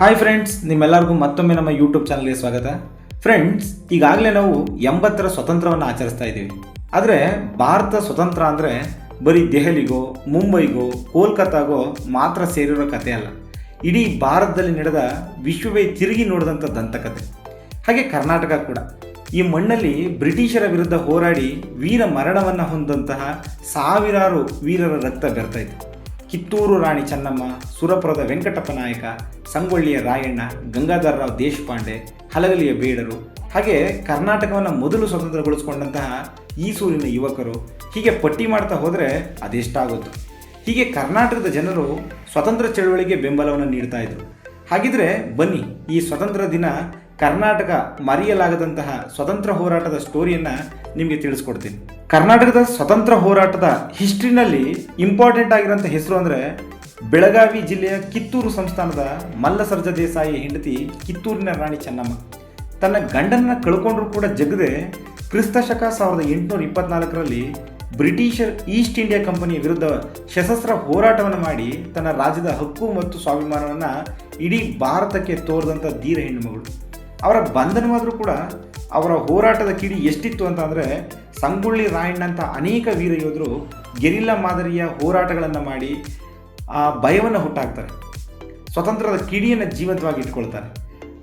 Hi friends, ನಿಮ್ಮೆಲ್ಲರಿಗೂ ಮತ್ತೊಮ್ಮೆ ನಮ್ಮ ಯೂಟ್ಯೂಬ್ ಚಾನಲ್ಗೆ ಸ್ವಾಗತ. ಫ್ರೆಂಡ್ಸ್, ಈಗಾಗಲೇ ನಾವು 80ರ ಸ್ವತಂತ್ರವನ್ನು ಆಚರಿಸ್ತಾ ಇದ್ದೀವಿ. ಆದರೆ ಭಾರತ ಸ್ವತಂತ್ರ ಅಂದರೆ ಬರೀ ದೆಹಲಿಗೋ, ಮುಂಬೈಗೋ, ಕೋಲ್ಕತ್ತಾಗೋ ಮಾತ್ರ ಸೇರಿರೋ ಕಥೆ ಅಲ್ಲ. ಇಡೀ ಭಾರತದಲ್ಲಿ ನಡೆದ ವಿಶ್ವವೇ ತಿರುಗಿ ನೋಡಿದಂಥ ದಂತಕತೆ. ಹಾಗೆ ಕರ್ನಾಟಕ ಕೂಡ ಈ ಮಣ್ಣಲ್ಲಿ ಬ್ರಿಟಿಷರ ವಿರುದ್ಧ ಹೋರಾಡಿ ವೀರ ಮರಣವನ್ನು ಹೊಂದಂತಹ ಸಾವಿರಾರು ವೀರರ ರಕ್ತ ಬೆರೆತಾಯಿತು. ಕಿತ್ತೂರು ರಾಣಿ ಚೆನ್ನಮ್ಮ, ಸುರಪುರದ ವೆಂಕಟಪ್ಪ ನಾಯಕ, ಸಂಗೊಳ್ಳಿಯ ರಾಯಣ್ಣ, ಗಂಗಾಧರರಾವ್ ದೇಶಪಾಂಡೆ, ಹಲಗಲಿಯ ಬೇಡರು, ಹಾಗೆ ಕರ್ನಾಟಕವನ್ನು ಮೊದಲು ಸ್ವತಂತ್ರಗೊಳಿಸಿಕೊಂಡಂತಹ ಈಸೂರಿನ ಯುವಕರು, ಹೀಗೆ ಪಟ್ಟಿ ಮಾಡ್ತಾ ಹೋದರೆ ಅದೆಷ್ಟಾಗುತ್ತೋ. ಹೀಗೆ ಕರ್ನಾಟಕದ ಜನರು ಸ್ವತಂತ್ರ ಚಳವಳಿಗೆ ಬೆಂಬಲವನ್ನು ನೀಡ್ತಾ ಇದ್ರು. ಹಾಗಿದ್ರೆ ಬನ್ನಿ, ಈ ಸ್ವತಂತ್ರ ದಿನ ಕರ್ನಾಟಕ ಮರೆಯಲಾಗದಂತಹ ಸ್ವತಂತ್ರ ಹೋರಾಟದ ಸ್ಟೋರಿಯನ್ನು ನಿಮಗೆ ತಿಳಿಸ್ಕೊಡ್ತೀನಿ. ಕರ್ನಾಟಕದ ಸ್ವತಂತ್ರ ಹೋರಾಟದ ಹಿಸ್ಟ್ರಿನಲ್ಲಿ ಇಂಪಾರ್ಟೆಂಟ್ ಆಗಿರೋಂಥ ಹೆಸರು ಅಂದರೆ ಬೆಳಗಾವಿ ಜಿಲ್ಲೆಯ ಕಿತ್ತೂರು ಸಂಸ್ಥಾನದ ಮಲ್ಲಸರ್ಜ ದೇಸಾಯಿ ಹೆಂಡತಿ ಕಿತ್ತೂರಿನ ರಾಣಿ ಚೆನ್ನಮ್ಮ. ತನ್ನ ಗಂಡನನ್ನು ಕಳ್ಕೊಂಡ್ರೂ ಕೂಡ ಜಗದೆ ಕ್ರಿಸ್ತಶಕ 1824ರಲ್ಲಿ ಬ್ರಿಟಿಷರ್ ಈಸ್ಟ್ ಇಂಡಿಯಾ ಕಂಪನಿಯ ವಿರುದ್ಧ ಸಶಸ್ತ್ರ ಹೋರಾಟವನ್ನು ಮಾಡಿ ತನ್ನ ರಾಜ್ಯದ ಹಕ್ಕು ಮತ್ತು ಸ್ವಾಭಿಮಾನವನ್ನು ಇಡೀ ಭಾರತಕ್ಕೆ ತೋರಿದಂಥ ಧೀರ ಹೆಣ್ಣುಮಗಳು. ಅವರ ಬಂಧನವಾದರೂ ಕೂಡ ಅವರ ಹೋರಾಟದ ಕಿಡಿ ಎಷ್ಟಿತ್ತು ಅಂತ ಅಂದರೆ, ಸಂಗೊಳ್ಳಿ ರಾಯಣ್ಣಂಥ ಅನೇಕ ವೀರ ಯೋಧರು ಗೆರಿಲ್ಲಾ ಮಾದರಿಯ ಹೋರಾಟಗಳನ್ನು ಮಾಡಿ ಆ ಭಯವನ್ನು ಹುಟ್ಟಾಕ್ತಾರೆ. ಸ್ವತಂತ್ರದ ಕಿಡಿಯನ್ನು ಜೀವಂತವಾಗಿ ಇಟ್ಕೊಳ್ತಾರೆ.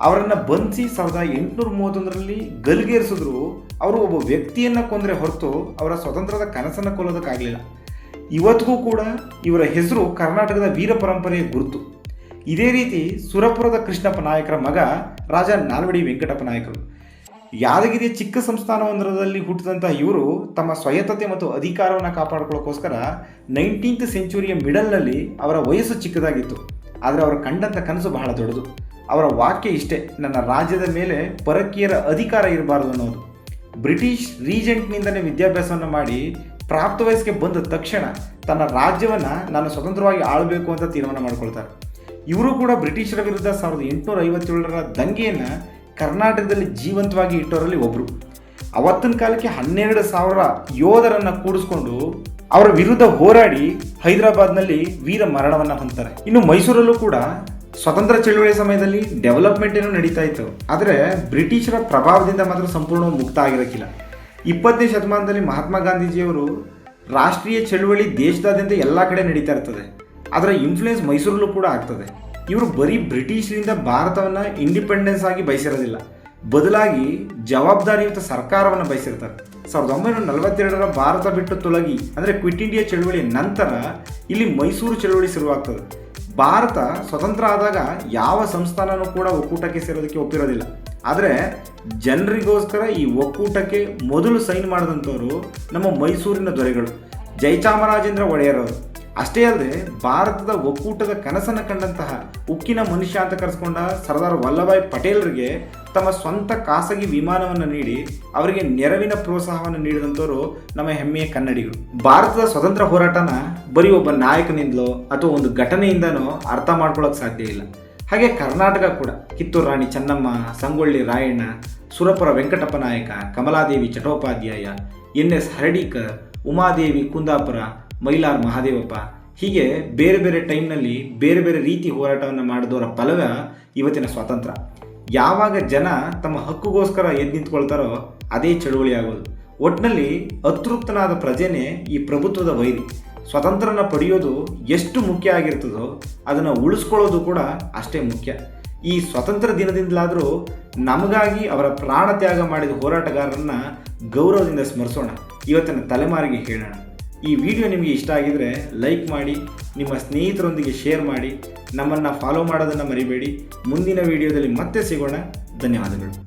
ಅವರನ್ನು ಬಂಧಿಸಿ 1831ರಲ್ಲಿ ಗಲ್ಗೇರಿಸಿದ್ರು ಅವರು ಒಬ್ಬ ವ್ಯಕ್ತಿಯನ್ನು ಕೊಂದರೆ ಹೊರತು ಅವರ ಸ್ವತಂತ್ರದ ಕನಸನ್ನು ಕೊಲ್ಲೋದಕ್ಕಾಗಲಿಲ್ಲ. ಇವತ್ತಿಗೂ ಕೂಡ ಇವರ ಹೆಸರು ಕರ್ನಾಟಕದ ವೀರ ಪರಂಪರೆಯ ಗುರುತು. ಇದೇ ರೀತಿ ಸುರಪುರದ ಕೃಷ್ಣಪ್ಪ ನಾಯಕರ ಮಗ ರಾಜ ನಾಲ್ವಡಿ ವೆಂಕಟಪ್ಪ ನಾಯಕರು. ಯಾದಗಿರಿಯ ಚಿಕ್ಕ ಸಂಸ್ಥಾನವೊಂದರಲ್ಲಿ ಹುಟ್ಟಿದಂಥ ಇವರು ತಮ್ಮ ಸ್ವಾಯತ್ತತೆ ಮತ್ತು ಅಧಿಕಾರವನ್ನು ಕಾಪಾಡಿಕೊಳ್ಳೋಕ್ಕೋಸ್ಕರ 19th ಸೆಂಚುರಿಯ ಮಿಡಲ್ನಲ್ಲಿ ಅವರ ವಯಸ್ಸು ಚಿಕ್ಕದಾಗಿತ್ತು. ಆದರೆ ಅವರು ಕಂಡಂಥ ಕನಸು ಬಹಳ ದೊಡ್ಡದು. ಅವರ ವಾಕ್ಯ ಇಷ್ಟೇ: ನನ್ನ ರಾಜ್ಯದ ಮೇಲೆ ಪರಕೀಯರ ಅಧಿಕಾರ ಇರಬಾರ್ದು ಅನ್ನೋದು. ಬ್ರಿಟಿಷ್ ರೀಜೆಂಟ್ನಿಂದಲೇ ವಿದ್ಯಾಭ್ಯಾಸವನ್ನು ಮಾಡಿ ಪ್ರಾಪ್ತ ವಯಸ್ಸಿಗೆ ಬಂದ ತಕ್ಷಣ ತನ್ನ ರಾಜ್ಯವನ್ನು ನಾನು ಸ್ವತಂತ್ರವಾಗಿ ಆಳಬೇಕು ಅಂತ ತೀರ್ಮಾನ ಮಾಡಿಕೊಳ್ತಾರೆ. ಇವರು ಕೂಡ ಬ್ರಿಟಿಷರ ವಿರುದ್ಧ 1857ರ ದಂಗೆಯನ್ನು ಕರ್ನಾಟಕದಲ್ಲಿ ಜೀವಂತವಾಗಿ ಇಟ್ಟವರಲ್ಲಿ ಒಬ್ಬರು. ಅವತ್ತಿನ ಕಾಲಕ್ಕೆ 12,000 ಯೋಧರನ್ನು ಕೂಡಿಸ್ಕೊಂಡು ಅವರ ವಿರುದ್ಧ ಹೋರಾಡಿ ಹೈದರಾಬಾದ್ನಲ್ಲಿ ವೀರ ಮರಣವನ್ನು ಹೊಂದ್ತಾರೆ. ಇನ್ನು ಮೈಸೂರಲ್ಲೂ ಕೂಡ ಸ್ವತಂತ್ರ ಚಳುವಳಿ ಸಮಯದಲ್ಲಿ ಡೆವಲಪ್ಮೆಂಟ್ ಏನೋ ನಡೀತಾ ಇತ್ತು. ಆದರೆ ಬ್ರಿಟಿಷರ ಪ್ರಭಾವದಿಂದ ಮಾತ್ರ ಸಂಪೂರ್ಣ ಮುಕ್ತ ಆಗಿರೋಕ್ಕಿಲ್ಲ. 20ನೇ ಶತಮಾನದಲ್ಲಿ ಮಹಾತ್ಮ ಗಾಂಧೀಜಿಯವರು ರಾಷ್ಟ್ರೀಯ ಚಳುವಳಿ ದೇಶದಾದ್ಯಂತ ಎಲ್ಲ ಕಡೆ ನಡೀತಾ ಇರ್ತದೆ. ಅದರ ಇನ್ಫ್ಲುಯೆನ್ಸ್ ಮೈಸೂರಲ್ಲೂ ಕೂಡ ಆಗ್ತದೆ. ಇವರು ಬರೀ ಬ್ರಿಟಿಷರಿಂದ ಭಾರತವನ್ನು ಇಂಡಿಪೆಂಡೆನ್ಸ್ ಆಗಿ ಬಯಸಿರೋದಿಲ್ಲ, ಬದಲಾಗಿ ಜವಾಬ್ದಾರಿಯುತ ಸರ್ಕಾರವನ್ನು ಬಯಸಿರ್ತಾರೆ. 1942ರ ಭಾರತ ಬಿಟ್ಟು ತೊಲಗಿ ಅಂದರೆ ಕ್ವಿಟ್ ಇಂಡಿಯಾ ಚಳುವಳಿಯ ನಂತರ ಇಲ್ಲಿ ಮೈಸೂರು ಚಳುವಳಿ ಶುರುವಾಗ್ತದೆ. ಭಾರತ ಸ್ವತಂತ್ರ ಆದಾಗ ಯಾವ ಸಂಸ್ಥಾನನೂ ಕೂಡ ಒಕ್ಕೂಟಕ್ಕೆ ಸೇರೋದಕ್ಕೆ ಒಪ್ಪಿರೋದಿಲ್ಲ. ಆದರೆ ಜನರಿಗೋಸ್ಕರ ಈ ಒಕ್ಕೂಟಕ್ಕೆ ಮೊದಲು ಸೈನ್ ಮಾಡಿದಂಥವರು ನಮ್ಮ ಮೈಸೂರಿನ ದೊರೆಗಳು, ಜಯಚಾಮರಾಜೇಂದ್ರ ಒಡೆಯರವರು. ಅಷ್ಟೇ ಅಲ್ಲದೆ ಭಾರತದ ಒಕ್ಕೂಟದ ಕನಸನ್ನು ಕಂಡಂತಹ ಉಕ್ಕಿನ ಮನುಷ್ಯ ಅಂತ ಕರೆಸ್ಕೊಂಡ ಸರ್ದಾರ್ ವಲ್ಲಭಾಯ್ ಪಟೇಲರಿಗೆ ತಮ್ಮ ಸ್ವಂತ ಖಾಸಗಿ ವಿಮಾನವನ್ನು ನೀಡಿ ಅವರಿಗೆ ನೆರವಿನ ಪ್ರೋತ್ಸಾಹವನ್ನು ನೀಡಿದಂಥವರು ನಮ್ಮ ಹೆಮ್ಮೆಯ ಕನ್ನಡಿಗರು. ಭಾರತದ ಸ್ವತಂತ್ರ ಹೋರಾಟನ ಬರೀ ಒಬ್ಬ ನಾಯಕನಿಂದಲೋ ಅಥವಾ ಒಂದು ಘಟನೆಯಿಂದನೋ ಅರ್ಥ ಮಾಡ್ಕೊಳ್ಳೋಕೆ ಸಾಧ್ಯ ಇಲ್ಲ. ಹಾಗೆ ಕರ್ನಾಟಕ ಕೂಡ ಕಿತ್ತೂರು ರಾಣಿ ಚೆನ್ನಮ್ಮ, ಸಂಗೊಳ್ಳಿ ರಾಯಣ್ಣ, ಸುರಪುರ ವೆಂಕಟಪ್ಪ ನಾಯಕ, ಕಮಲಾದೇವಿ ಚಟ್ಟೋಪಾಧ್ಯಾಯ, NS ಹರ್ಡೀಕರ್, ಉಮಾದೇವಿ ಕುಂದಾಪುರ, ಮೈಲಾರ್ ಮಹಾದೇವಪ್ಪ, ಹೀಗೆ ಬೇರೆ ಬೇರೆ ಟೈಮ್ನಲ್ಲಿ ಬೇರೆ ಬೇರೆ ರೀತಿ ಹೋರಾಟವನ್ನು ಮಾಡಿದವರ ಫಲವೇ ಇವತ್ತಿನ ಸ್ವಾತಂತ್ರ್ಯ. ಯಾವಾಗ ಜನ ತಮ್ಮ ಹಕ್ಕುಗೋಸ್ಕರ ಎದ್ದು ನಿಂತ್ಕೊಳ್ತಾರೋ ಅದೇ ಚಳುವಳಿ ಆಗೋದು. ಒಟ್ಟಿನಲ್ಲಿ ಅತೃಪ್ತನಾದ ಪ್ರಜೆನೇ ಈ ಪ್ರಭುತ್ವದ ವೈರಿ. ಸ್ವತಂತ್ರನ ಪಡೆಯೋದು ಎಷ್ಟು ಮುಖ್ಯ ಆಗಿರ್ತದೋ ಅದನ್ನು ಉಳಿಸ್ಕೊಳ್ಳೋದು ಕೂಡ ಅಷ್ಟೇ ಮುಖ್ಯ. ಈ ಸ್ವತಂತ್ರ ದಿನದಿಂದಲಾದರೂ ನಮಗಾಗಿ ಅವರ ಪ್ರಾಣ ತ್ಯಾಗ ಮಾಡಿದ ಹೋರಾಟಗಾರರನ್ನು ಗೌರವದಿಂದ ಸ್ಮರಿಸೋಣ, ಇವತ್ತಿನ ತಲೆಮಾರಿಗೆ ಹೇಳೋಣ. ಈ ವಿಡಿಯೋ ನಿಮಗೆ ಇಷ್ಟ ಆಗಿದರೆ ಲೈಕ್ ಮಾಡಿ, ನಿಮ್ಮ ಸ್ನೇಹಿತರೊಂದಿಗೆ ಶೇರ್ ಮಾಡಿ, ನಮ್ಮನ್ನು ಫಾಲೋ ಮಾಡೋದನ್ನು ಮರಿಬೇಡಿ. ಮುಂದಿನ ವಿಡಿಯೋದಲ್ಲಿ ಮತ್ತೆ ಸಿಗೋಣ. ಧನ್ಯವಾದಗಳು.